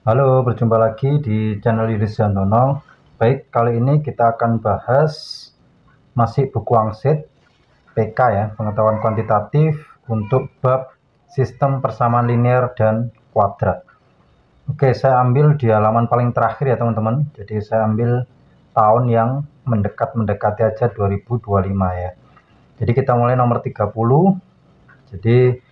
Halo, berjumpa lagi di channel Yudhis Handono. Baik, kali ini kita akan bahas masih buku Wangsit PK ya, pengetahuan kuantitatif untuk bab sistem persamaan linear dan kuadrat. Oke, saya ambil di halaman paling terakhir ya teman-teman. Jadi saya ambil tahun yang mendekati aja 2025 ya. Jadi kita mulai nomor 30. Jadi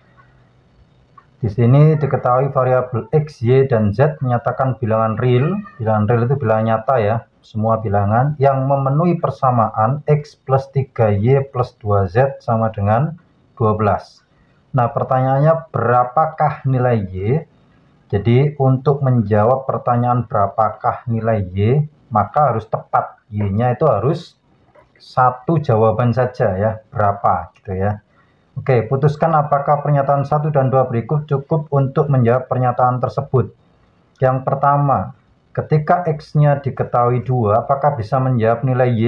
di sini diketahui variabel X, Y, dan Z menyatakan bilangan real. Bilangan real itu bilangan nyata ya. Semua bilangan yang memenuhi persamaan X plus 3Y plus 2Z sama dengan 12. Nah, pertanyaannya berapakah nilai Y? Jadi, untuk menjawab pertanyaan berapakah nilai Y, maka harus tepat. Y-nya itu harus satu jawaban saja ya. Berapa gitu ya. Oke, putuskan apakah pernyataan 1 dan 2 berikut cukup untuk menjawab pernyataan tersebut. Yang pertama, ketika X-nya diketahui 2, apakah bisa menjawab nilai Y?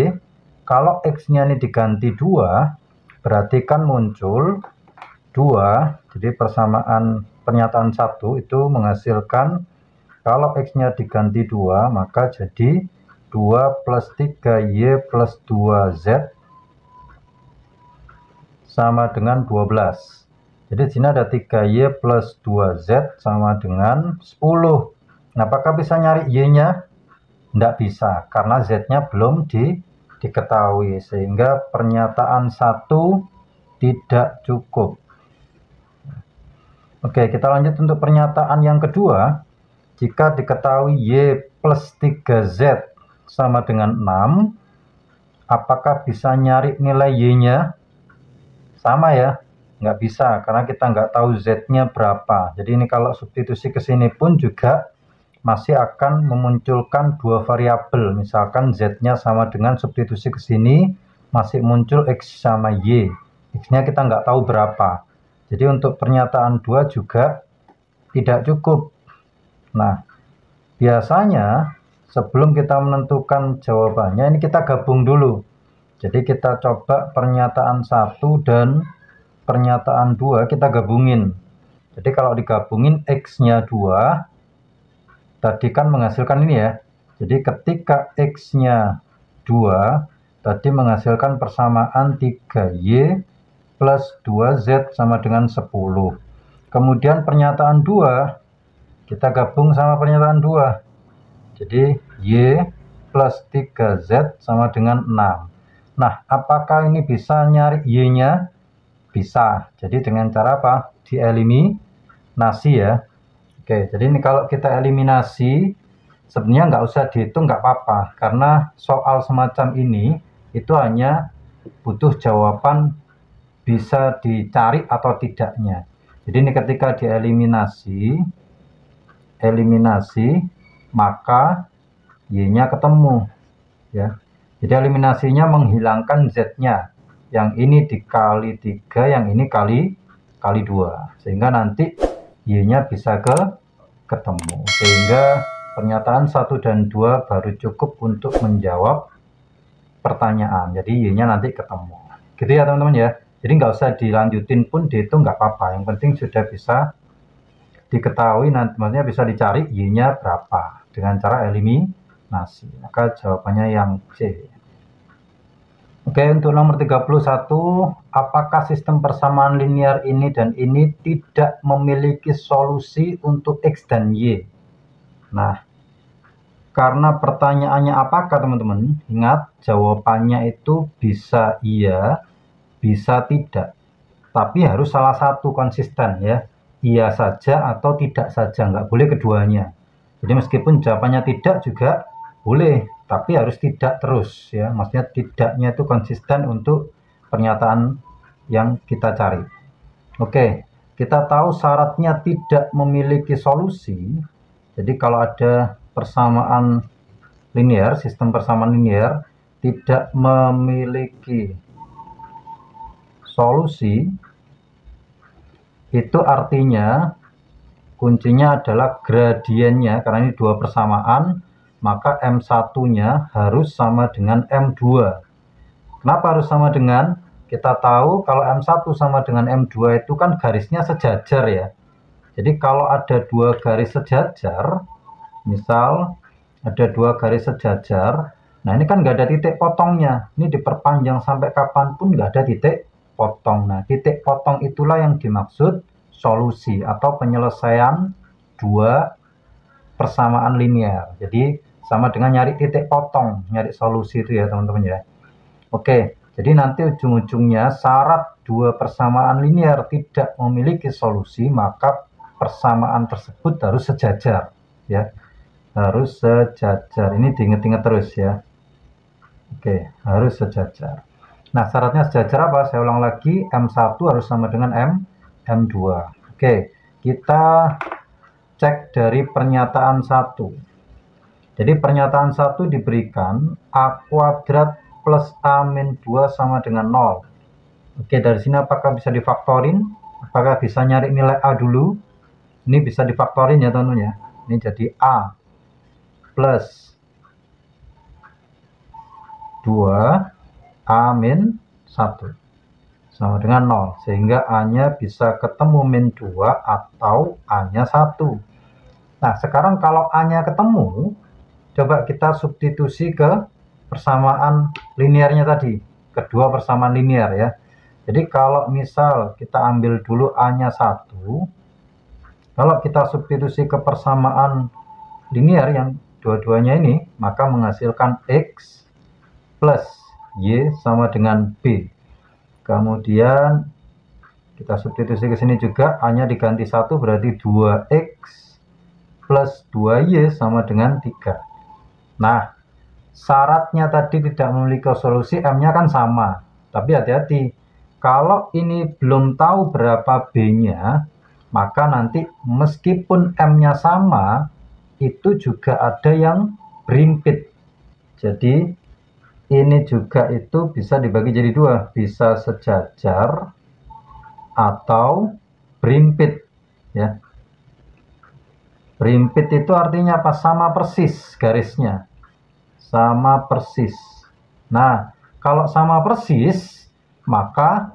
Kalau X-nya ini diganti 2, berarti kan muncul 2, jadi persamaan pernyataan 1 itu menghasilkan, kalau X-nya diganti 2, maka jadi 2 plus 3Y plus 2Z sama dengan 12. Jadi di sini ada 3Y plus 2Z sama dengan 10. Nah, apakah bisa nyari Y-nya? Tidak bisa, karena Z-nya belum diketahui. Sehingga pernyataan 1 tidak cukup. Oke, kita lanjut untuk pernyataan yang kedua. Jika diketahui Y plus 3Z sama dengan 6, apakah bisa nyari nilai Y-nya? Sama ya, nggak bisa karena kita nggak tahu Z-nya berapa. Jadi ini kalau substitusi ke sini pun juga masih akan memunculkan dua variabel. Misalkan Z-nya sama dengan substitusi ke sini masih muncul X sama Y. X-nya kita nggak tahu berapa. Jadi untuk pernyataan 2 juga tidak cukup. Nah, biasanya sebelum kita menentukan jawabannya, ini kita gabung dulu. Jadi kita coba pernyataan 1 dan pernyataan 2 kita gabungin. Jadi kalau digabungin X-nya 2, tadi kan menghasilkan ini ya. Jadi ketika X-nya 2, tadi menghasilkan persamaan 3Y plus 2Z sama dengan 10. Kemudian pernyataan 2, kita gabung sama pernyataan 2. Jadi Y plus 3Z sama dengan 6. Nah, apakah ini bisa nyari Y-nya? Bisa. Jadi dengan cara apa? Dieliminasi ya. Oke, jadi ini kalau kita eliminasi, sebenarnya nggak usah dihitung, nggak apa-apa. Karena soal semacam ini, itu hanya butuh jawaban bisa dicari atau tidaknya. Jadi ini ketika dieliminasi, maka Y-nya ketemu. Ya. Jadi eliminasinya menghilangkan Z-nya. Yang ini dikali 3, yang ini kali 2. Sehingga nanti Y-nya bisa ketemu. Sehingga pernyataan 1 dan 2 baru cukup untuk menjawab pertanyaan. Jadi Y-nya nanti ketemu. Gitu ya teman-teman ya. Jadi nggak usah dilanjutin pun dihitung nggak apa-apa. Yang penting sudah bisa diketahui, nanti maksudnya bisa dicari Y-nya berapa dengan cara eliminasi. Maka jawabannya yang C. Oke, untuk nomor 31, apakah sistem persamaan linear ini dan ini tidak memiliki solusi untuk X dan Y? Nah, karena pertanyaannya apakah teman-teman? Ingat, jawabannya itu bisa iya, bisa tidak. Tapi harus salah satu konsisten ya. Iya saja atau tidak saja, nggak boleh keduanya. Jadi meskipun jawabannya tidak juga boleh, tapi harus tidak terus ya. Maksudnya tidaknya itu konsisten untuk pernyataan yang kita cari. Oke, kita tahu syaratnya tidak memiliki solusi. Jadi kalau ada persamaan linear, sistem persamaan linear tidak memiliki solusi, itu artinya kuncinya adalah gradiennya. Karena ini dua persamaan, maka M1-nya harus sama dengan M2. Kenapa harus sama dengan? Kita tahu kalau M1 sama dengan M2 itu kan garisnya sejajar ya. Jadi kalau ada dua garis sejajar, Misal ada dua garis sejajar. Nah, ini kan nggak ada titik potongnya. Ini diperpanjang sampai kapanpun nggak ada titik potong. Nah, titik potong itulah yang dimaksud solusi atau penyelesaian dua persamaan linear. Jadi sama dengan nyari titik potong, nyari solusi itu ya teman-teman ya. Oke, jadi nanti ujung-ujungnya syarat dua persamaan linear tidak memiliki solusi, maka persamaan tersebut harus sejajar ya. Harus sejajar. Ini diingat-ingat terus ya. Oke, harus sejajar. Nah, syaratnya sejajar apa? Saya ulang lagi, M1 harus sama dengan M2. Oke, kita cek dari pernyataan 1. Jadi pernyataan 1 diberikan A kuadrat plus A min 2 sama dengan 0. Oke, dari sini apakah bisa difaktorin? Apakah bisa nyari nilai A dulu? Ini bisa difaktorin ya teman-teman ya. Ini jadi A plus 2 A min 1 sama dengan 0. Sehingga A-nya bisa ketemu min 2 atau A-nya 1. Nah, sekarang kalau A-nya ketemu, coba kita substitusi ke persamaan linearnya tadi. Kedua persamaan linear ya. Jadi kalau misal kita ambil dulu A-nya 1, kalau kita substitusi ke persamaan linear yang dua-duanya ini, maka menghasilkan X plus Y sama dengan B. Kemudian kita substitusi ke sini juga, A-nya diganti 1 berarti 2X plus 2Y sama dengan 3. Nah, syaratnya tadi tidak memiliki solusi, M-nya kan sama. Tapi hati-hati, kalau ini belum tahu berapa B-nya, maka nanti meskipun M-nya sama, itu juga ada yang berimpit. Jadi ini juga itu bisa dibagi jadi dua, bisa sejajar atau berimpit ya. Berimpit itu artinya apa? Sama persis garisnya, sama persis. Nah, kalau sama persis maka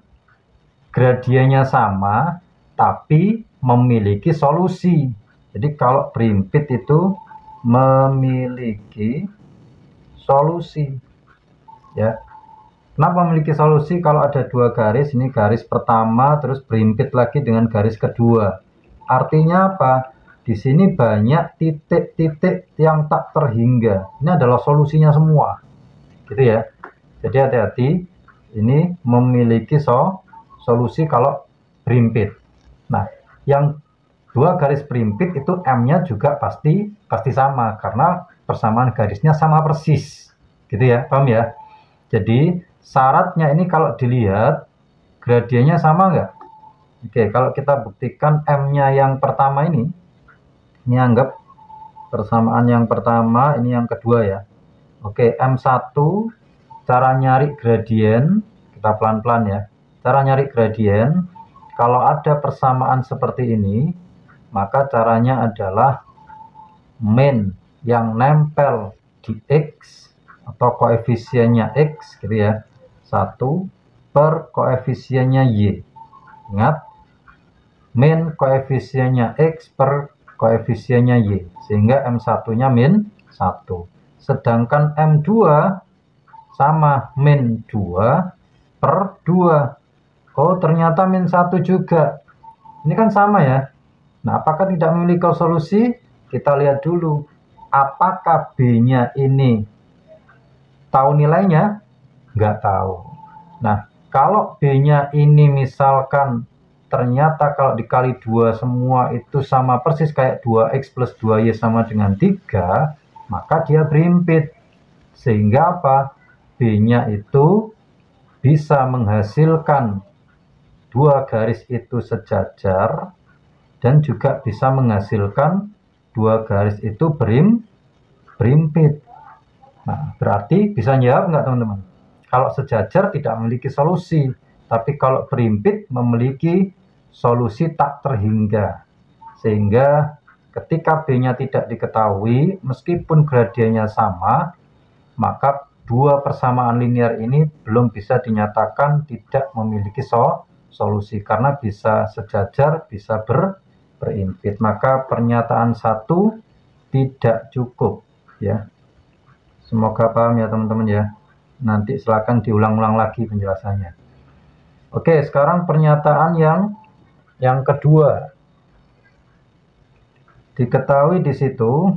gradiennya sama tapi memiliki solusi. Jadi kalau berimpit itu memiliki solusi ya. Kenapa memiliki solusi? Kalau ada dua garis, ini garis pertama terus berimpit lagi dengan garis kedua. Artinya apa? Di sini banyak titik-titik yang tak terhingga. Ini adalah solusinya semua. Gitu ya. Jadi hati-hati, ini memiliki solusi kalau berimpit. Nah, yang dua garis berimpit itu M-nya juga pasti sama karena persamaan garisnya sama persis. Gitu ya, paham ya? Jadi syaratnya ini kalau dilihat gradiennya sama nggak? Oke, kalau kita buktikan M-nya yang pertama ini anggap persamaan yang pertama, ini yang kedua ya. Oke, M1 cara nyari gradien, kita pelan-pelan ya. Cara nyari gradien, kalau ada persamaan seperti ini, maka caranya adalah min yang nempel di X atau koefisiennya X gitu ya, 1 per koefisiennya Y. Ingat, min koefisiennya X per koefisiennya Y, sehingga M1-nya min 1. Sedangkan M2 sama min 2 per 2. Oh, ternyata min 1 juga. Ini kan sama ya. Nah, apakah tidak memiliki solusi? Kita lihat dulu. Apakah B-nya ini tahu nilainya? Nggak tahu. Nah, kalau B-nya ini misalkan ternyata kalau dikali 2 semua itu sama persis kayak 2X plus 2Y sama dengan 3, maka dia berimpit. Sehingga apa? B-nya itu bisa menghasilkan dua garis itu sejajar dan juga bisa menghasilkan dua garis itu berimpit. Nah, berarti bisa jawab nggak teman-teman? Kalau sejajar tidak memiliki solusi, tapi kalau berimpit memiliki solusi tak terhingga. Sehingga ketika B-nya tidak diketahui, meskipun gradiennya sama, maka dua persamaan linear ini belum bisa dinyatakan tidak memiliki solusi, karena bisa sejajar, bisa berimpit. Maka pernyataan 1 tidak cukup ya. Semoga paham ya teman-teman ya. Nanti silakan diulang-ulang lagi penjelasannya. Oke, sekarang pernyataan yang kedua. Diketahui di situ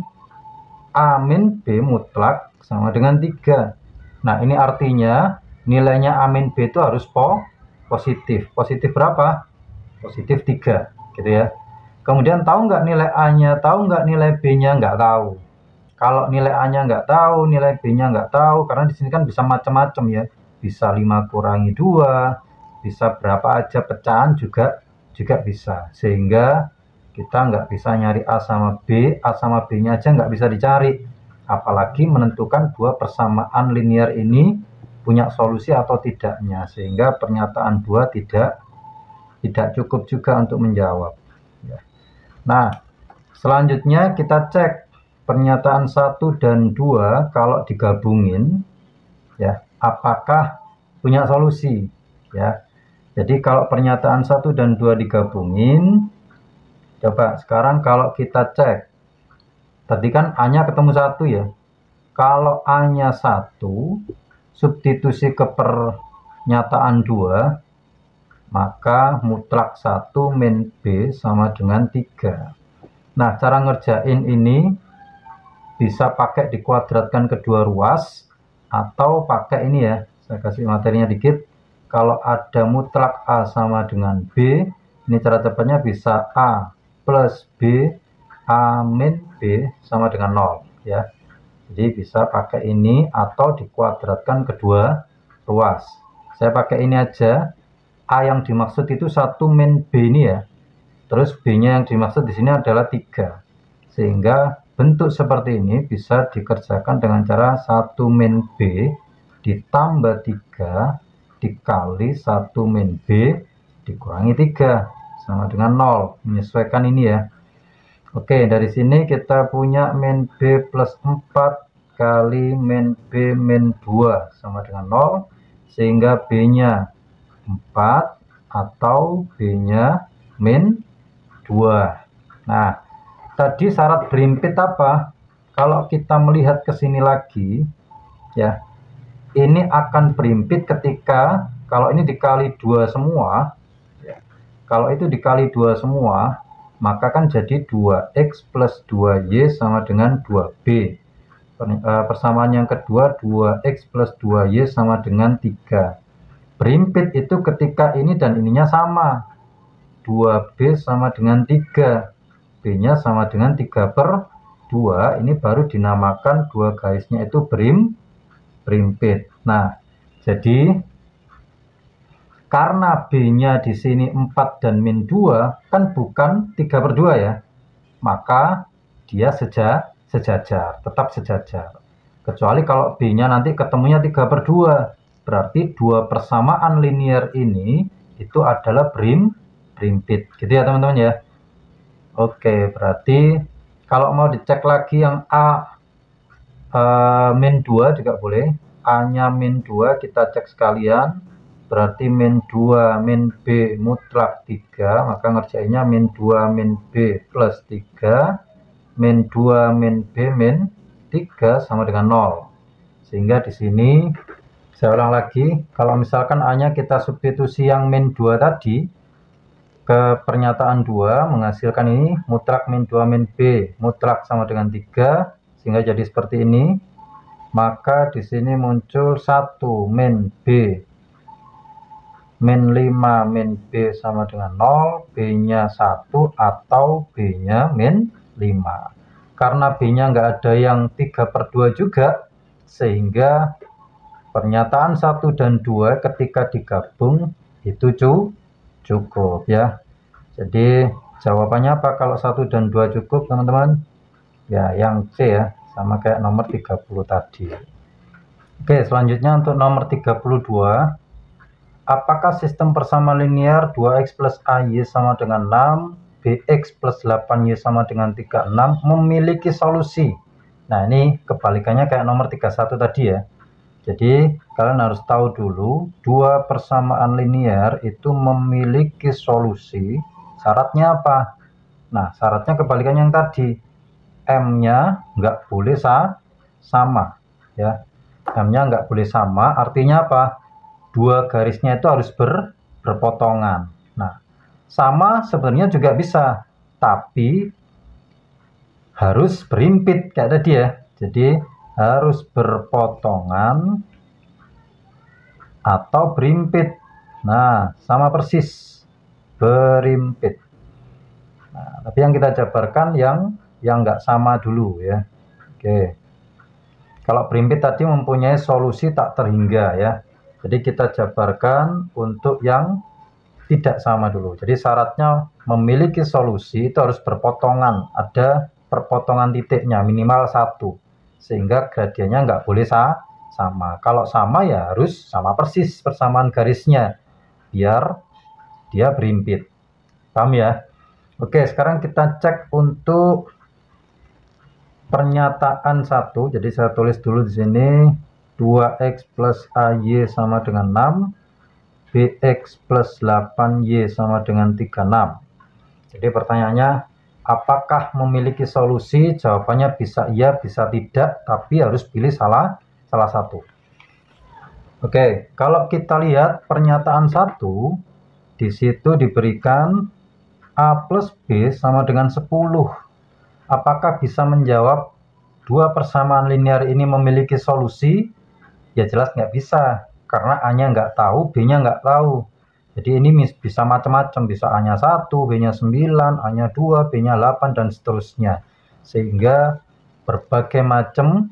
A min B mutlak sama dengan 3. Nah, ini artinya nilainya A min B itu harus positif. Positif berapa? Positif 3, gitu ya. Kemudian tahu nggak nilai A-nya, tahu nggak nilai B-nya? Nggak tahu. Kalau nilai A-nya nggak tahu, nilai B-nya nggak tahu, karena di sini kan bisa macam-macam ya. Bisa 5 kurangi 2, bisa berapa aja pecahan juga bisa. Sehingga kita nggak bisa nyari A sama B-nya aja nggak bisa dicari. Apalagi menentukan dua persamaan linear ini punya solusi atau tidaknya. Sehingga pernyataan 2 tidak cukup juga untuk menjawab. Nah, selanjutnya kita cek pernyataan 1 dan 2 kalau digabungin ya, apakah punya solusi ya. Jadi kalau pernyataan 1 dan 2 digabungin, coba sekarang kalau kita cek, tadi kan A-nya ketemu 1 ya. Kalau A-nya 1, substitusi ke pernyataan 2, maka mutlak 1 min B sama dengan 3. Nah, cara ngerjain ini bisa pakai dikuadratkan kedua ruas, atau pakai ini ya, saya kasih materinya dikit. Kalau ada mutlak A sama dengan B, ini cara cepatnya bisa A plus B, A min B sama dengan 0 ya. Jadi bisa pakai ini atau dikuadratkan kedua ruas. Saya pakai ini aja. A yang dimaksud itu 1 min B ini ya. Terus B-nya yang dimaksud di sini adalah 3. Sehingga bentuk seperti ini bisa dikerjakan dengan cara 1 min B ditambah 3 dikali 1 min B dikurangi 3 sama dengan 0. Menyesuaikan ini ya. Oke, dari sini kita punya min B plus 4 kali min B min 2 sama dengan 0. Sehingga B-nya 4 atau B-nya min 2. Nah, tadi syarat berimpit apa? Kalau kita melihat ke sini lagi ya, ini akan berimpit ketika kalau ini dikali 2 semua ya. Kalau itu dikali 2 semua, maka kan jadi 2x plus 2y sama dengan 2b. Persamaan yang kedua 2x plus 2y sama dengan 3. Berimpit itu ketika ini dan ininya sama. 2B sama dengan 3. B-nya sama dengan 3/2. Ini baru dinamakan dua garisnya itu berimpit. Nah, jadi karena B-nya di sini 4 dan min 2 kan bukan 3/2 ya. Maka dia sejajar, tetap sejajar. Kecuali kalau B-nya nanti ketemunya 3/2. Berarti dua persamaan linear ini itu adalah berimpit, gitu ya teman-teman ya. Oke, berarti kalau mau dicek lagi yang A min 2 juga boleh. A-nya min 2 kita cek sekalian. Berarti min 2 min B mutlak 3. Maka ngerjainnya min 2 min B plus 3. Min 2 min B min 3 sama dengan 0. Sehingga di sini saya ulang lagi, kalau misalkan A-nya kita substitusi yang min 2 tadi ke pernyataan 2 menghasilkan ini mutlak min 2 min B mutlak sama dengan 3, sehingga jadi seperti ini. Maka di sini muncul 1 min B min 5 min B sama dengan 0, B-nya 1 atau B-nya min 5. Karena B-nya nggak ada yang 3/2 juga, sehingga pernyataan 1 dan 2 ketika digabung itu cukup ya. Jadi jawabannya apa kalau 1 dan 2 cukup teman-teman? Ya yang C ya, sama kayak nomor 30 tadi. Oke, selanjutnya untuk nomor 32. Apakah sistem persamaan linear 2x plus AY sama dengan 6, BX plus 8Y sama dengan 36 memiliki solusi? Nah, ini kebalikannya kayak nomor 31 tadi ya. Jadi, kalian harus tahu dulu, dua persamaan linear itu memiliki solusi. Syaratnya apa? Nah, syaratnya kebalikan yang tadi. M-nya nggak boleh sama ya. M-nya nggak boleh sama, artinya apa? Dua garisnya itu harus berpotongan. Nah, sama sebenarnya juga bisa, tapi harus berimpit kayak tadi ya. Jadi harus berpotongan atau berimpit. Nah, sama persis berimpit. Nah, tapi yang kita jabarkan yang nggak sama dulu ya. Oke. Kalau berimpit tadi mempunyai solusi tak terhingga ya. Jadi kita jabarkan untuk yang tidak sama dulu. Jadi syaratnya memiliki solusi itu harus berpotongan. Ada perpotongan titiknya minimal 1. Sehingga gradiennya nggak boleh sama. Kalau sama ya harus sama persis persamaan garisnya. Biar dia berimpit. Paham ya? Oke, sekarang kita cek untuk pernyataan 1. Jadi saya tulis dulu di sini 2x plus AY sama dengan 6, BX plus 8Y sama dengan 36. Jadi pertanyaannya, apakah memiliki solusi? Jawabannya bisa iya, bisa tidak, tapi harus pilih salah satu. Oke, kalau kita lihat pernyataan 1, di situ diberikan A plus B sama dengan 10. Apakah bisa menjawab dua persamaan linear ini memiliki solusi? Ya jelas nggak bisa, karena A-nya nggak tahu, B-nya nggak tahu. Jadi ini bisa macam-macam, bisa A-nya 1, B-nya 9, A-nya 2, B-nya 8, dan seterusnya. Sehingga berbagai macam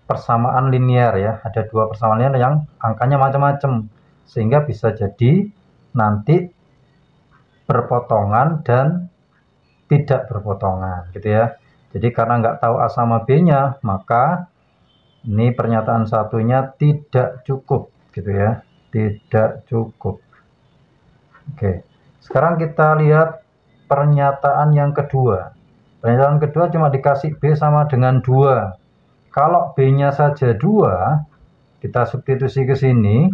persamaan linear ya, ada dua persamaan linear yang angkanya macam-macam. Sehingga bisa jadi nanti berpotongan dan tidak berpotongan gitu ya. Jadi karena nggak tahu A sama B-nya, maka ini pernyataan satunya tidak cukup gitu ya, tidak cukup. Oke, sekarang kita lihat pernyataan yang kedua. Pernyataan kedua cuma dikasih B sama dengan 2. Kalau B-nya saja 2, kita substitusi ke sini,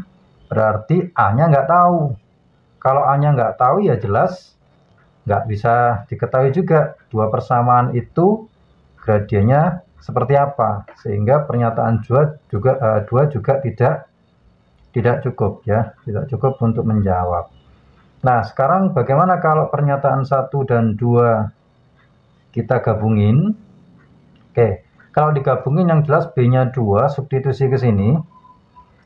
berarti A-nya nggak tahu. Kalau A-nya nggak tahu ya jelas nggak bisa diketahui juga dua persamaan itu gradiennya seperti apa, sehingga pernyataan 2 juga tidak cukup ya, tidak cukup untuk menjawab. Nah, sekarang bagaimana kalau pernyataan 1 dan 2 kita gabungin? Oke, kalau digabungin yang jelas B-nya 2, substitusi ke sini.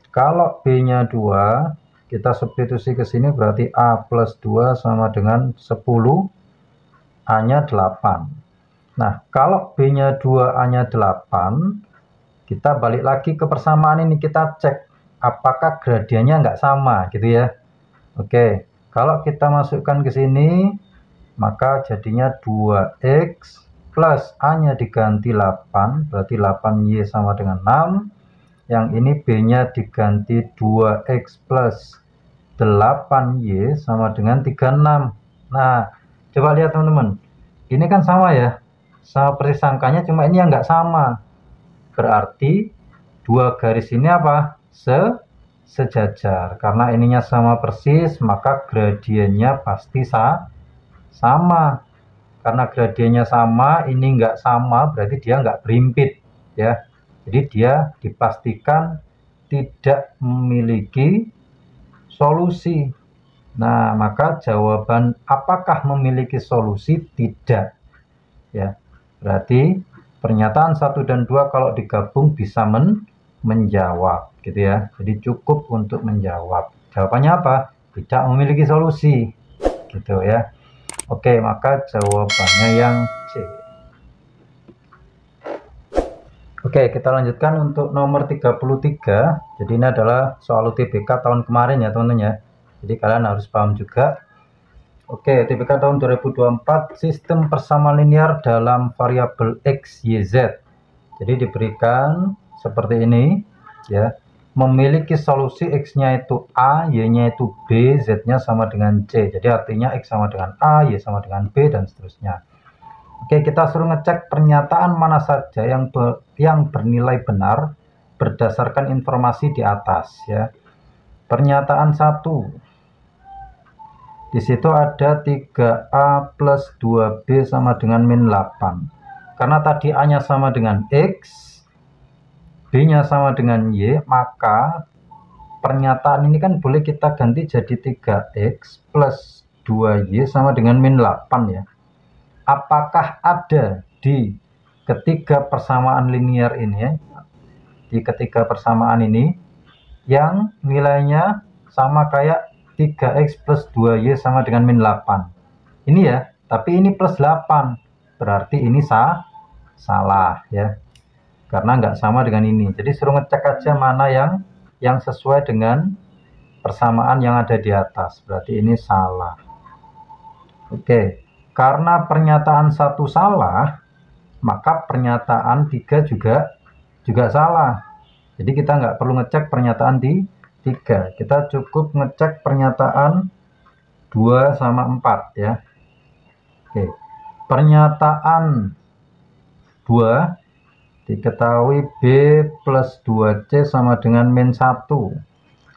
Kalau B-nya 2, kita substitusi ke sini berarti A plus 2 sama dengan 10, A-nya 8. Nah, kalau B-nya 2, A-nya 8, kita balik lagi ke persamaan ini, kita cek apakah gradiennya nggak sama gitu ya. Oke, kalau kita masukkan ke sini, maka jadinya 2x plus A-nya diganti 8, berarti 8Y sama dengan 6. Yang ini B-nya diganti 2x plus 8Y sama dengan 36. Nah, coba lihat teman-teman. Ini kan sama ya. Sama persis angkanya, cuma ini yang nggak sama. Berarti dua garis ini apa? Sejajar. Karena ininya sama persis, maka gradiennya pasti sama. Karena gradiennya sama, ini nggak sama, berarti dia nggak berimpit ya. Jadi dia dipastikan tidak memiliki solusi. Nah, maka jawaban apakah memiliki solusi? Tidak ya. Berarti pernyataan 1 dan 2 kalau digabung bisa menjawab gitu ya. Jadi cukup untuk menjawab. Jawabannya apa? Tidak memiliki solusi gitu ya. Oke, maka jawabannya yang C. Oke, kita lanjutkan untuk nomor 33. Jadi ini adalah soal UTBK tahun kemarin ya teman-teman ya. Jadi kalian harus paham juga. Oke, UTBK tahun 2024, sistem persamaan linear dalam variabel X, Y, Z. Jadi diberikan seperti ini ya. Memiliki solusi X-nya itu A, Y-nya itu B, Z-nya sama dengan C. Jadi artinya X sama dengan A, Y sama dengan B, dan seterusnya. Oke, kita suruh ngecek pernyataan mana saja yang bernilai benar berdasarkan informasi di atas ya. Pernyataan 1. Di situ ada 3A plus 2B sama dengan min 8. Karena tadi A-nya sama dengan X, B-nya sama dengan Y, maka pernyataan ini kan boleh kita ganti jadi 3X plus 2Y sama dengan min 8 ya. Apakah ada di ketiga persamaan linear ini ya, di ketiga persamaan ini yang nilainya sama kayak 3X plus 2Y sama dengan min 8 ini ya, tapi ini plus 8, berarti ini salah ya, karena nggak sama dengan ini. Jadi suruh ngecek aja mana yang sesuai dengan persamaan yang ada di atas, berarti ini salah. Oke, karena pernyataan 1 salah, maka pernyataan 3 juga salah. Jadi kita nggak perlu ngecek pernyataan di 3, kita cukup ngecek pernyataan 2 sama 4 ya. Oke, pernyataan 2 diketahui B plus 2C sama dengan min 1.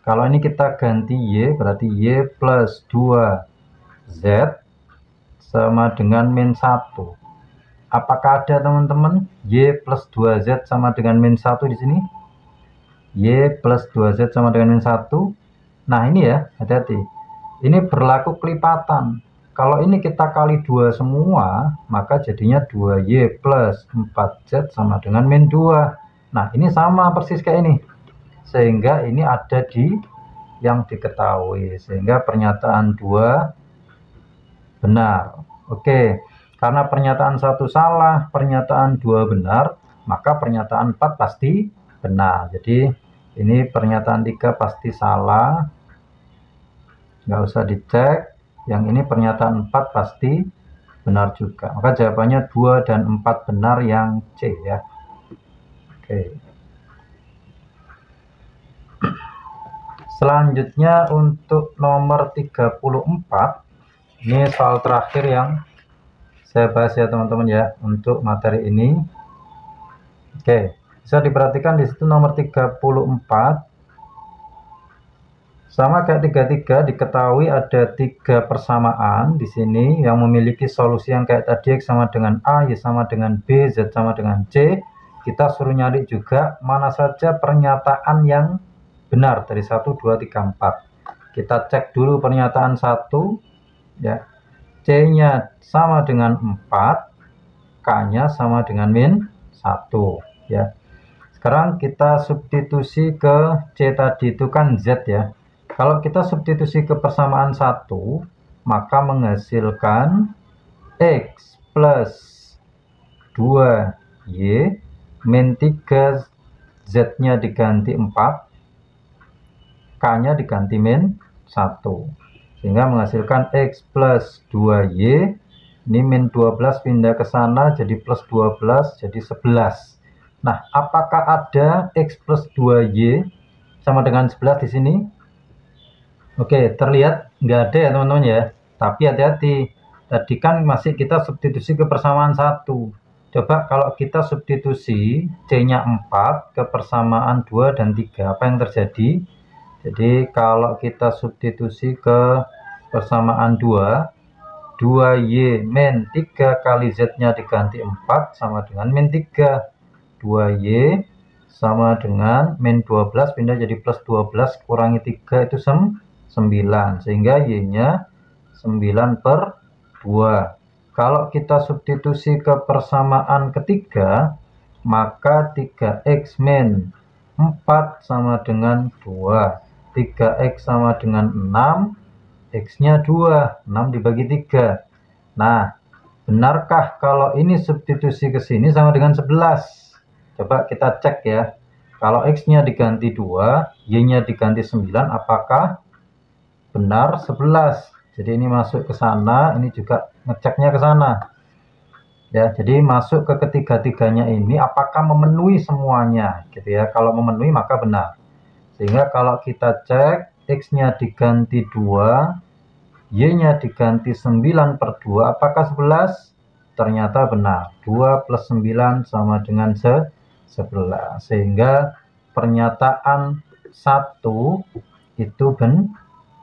Kalau ini kita ganti Y, berarti Y plus 2Z sama dengan min 1. Apakah ada teman-teman Y plus 2Z sama dengan min 1 di sini? Y plus 2Z sama dengan min 1. Nah ini ya, hati-hati. Ini berlaku kelipatan. Kalau ini kita kali 2 semua, maka jadinya 2Y plus 4Z sama dengan min 2. Nah, ini sama persis kayak ini. Sehingga ini ada di yang diketahui. Sehingga pernyataan 2 benar. Oke, karena pernyataan 1 salah, pernyataan 2 benar, maka pernyataan 4 pasti benar. Jadi, ini pernyataan 3 pasti salah. Nggak usah dicek. Yang ini pernyataan 4 pasti benar juga. Maka jawabannya 2 dan 4 benar yang C ya. Oke. Selanjutnya untuk nomor 34. Ini soal terakhir yang saya bahas ya teman-teman ya untuk materi ini. Oke, bisa diperhatikan di situ nomor 34. Sama kayak 33, diketahui ada 3 persamaan di sini yang memiliki solusi yang kayak tadi, X sama dengan A, Y sama dengan B, Z sama dengan C. Kita suruh nyari juga mana saja pernyataan yang benar dari 1, 2, 3, 4. Kita cek dulu pernyataan 1 ya. C-nya sama dengan 4, K-nya sama dengan min 1 ya. Sekarang kita substitusi ke C tadi itu kan Z ya. Kalau kita substitusi ke persamaan 1, maka menghasilkan X plus 2Y min 3, Z-nya diganti 4, K-nya diganti min 1. Sehingga menghasilkan X plus 2Y, ini min 12 pindah ke sana, jadi plus 12, jadi 11. Nah, apakah ada X plus 2Y sama dengan 11 di sini? Oke, terlihat nggak ada ya teman-teman ya. Tapi hati-hati, tadi kan masih kita substitusi ke persamaan 1. Coba kalau kita substitusi C-nya 4 ke persamaan 2 dan 3, apa yang terjadi? Jadi kalau kita substitusi ke persamaan 2, 2Y min 3 kali Z-nya diganti 4 sama dengan min 3. 2Y sama dengan min 12 pindah jadi plus 12 kurangi 3 itu 9, sehingga Y-nya 9 per 2. Kalau kita substitusi ke persamaan ketiga, maka 3X min 4 sama dengan 2. 3X sama dengan 6, X-nya 2, 6 dibagi 3. Nah, benarkah kalau ini substitusi ke sini sama dengan 11? Coba kita cek ya. Kalau X-nya diganti 2, Y-nya diganti 9, apakah benar 11? Jadi ini masuk ke sana, ini juga ngeceknya ke sana. Ya, jadi masuk ke ketiga-tiganya ini apakah memenuhi semuanya gitu ya. Kalau memenuhi maka benar. Sehingga kalau kita cek X-nya diganti 2, Y-nya diganti 9 per 2, apakah 11? Ternyata benar. 2 plus 9 sama dengan 11. Sehingga pernyataan 1 itu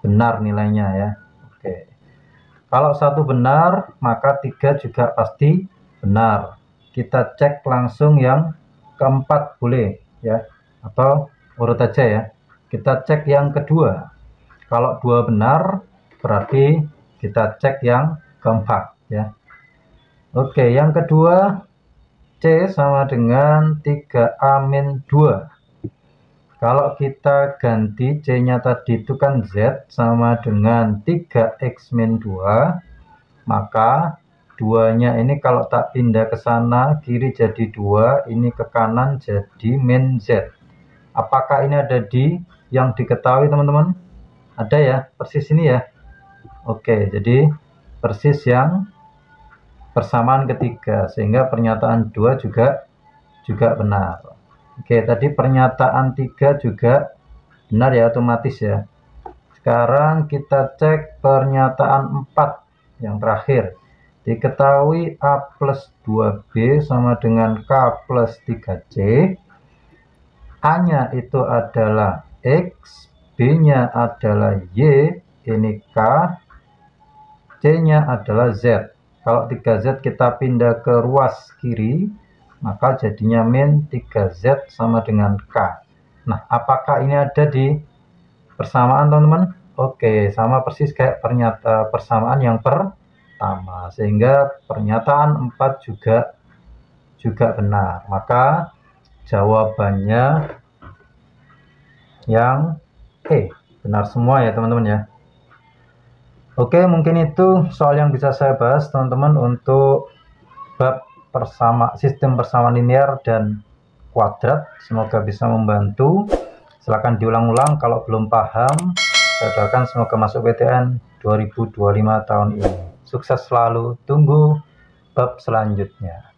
benar nilainya ya. Oke. Kalau 1 benar, maka 3 juga pasti benar. kita cek langsung yang keempat boleh ya, atau urut aja ya. Kita cek yang kedua. Kalau 2 benar berarti kita cek yang keempat ya. Oke, yang kedua C sama dengan 3A-2. Kalau kita ganti C-nya tadi itu kan Z sama dengan 3X-2, maka 2-nya ini kalau tak pindah ke sana, kiri jadi 2, ini ke kanan jadi min Z. Apakah ini ada di yang diketahui teman-teman? Ada ya, persis ini ya. Oke, jadi persis yang persamaan ketiga, sehingga pernyataan 2 juga benar. Oke, tadi pernyataan 3 juga benar ya, otomatis ya. Sekarang kita cek pernyataan 4 yang terakhir. Diketahui A plus 2B sama dengan K plus 3C. A-nya itu adalah X, B-nya adalah Y, ini K, C-nya adalah Z. Kalau 3Z kita pindah ke ruas kiri, maka jadinya min 3Z sama dengan K. Nah, apakah ini ada di persamaan teman-teman? Oke, sama persis kayak persamaan yang pertama, sehingga pernyataan 4 juga benar. Maka jawabannya yang E, benar semua ya teman-teman ya. Oke, mungkin itu soal yang bisa saya bahas teman-teman untuk bab sistem persamaan linear dan kuadrat. Semoga bisa membantu. Silahkan diulang-ulang kalau belum paham. Saya doakan semoga masuk PTN 2025 tahun ini. Sukses selalu, tunggu bab selanjutnya.